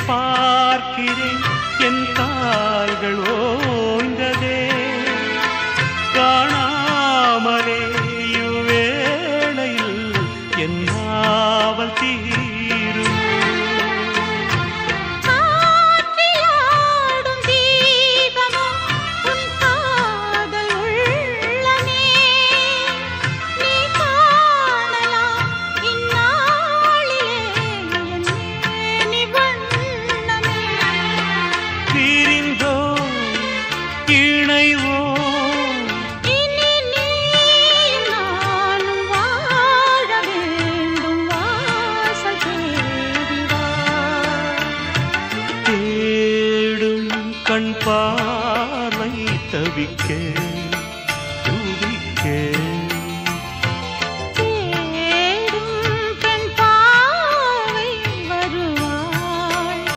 பார்க்கிறேன் என் கால்கள் ஓய்ந்ததே காணாமலே இவ்வேளையில் என் நாவல் தீரும் கண் பார்வை தவிக்க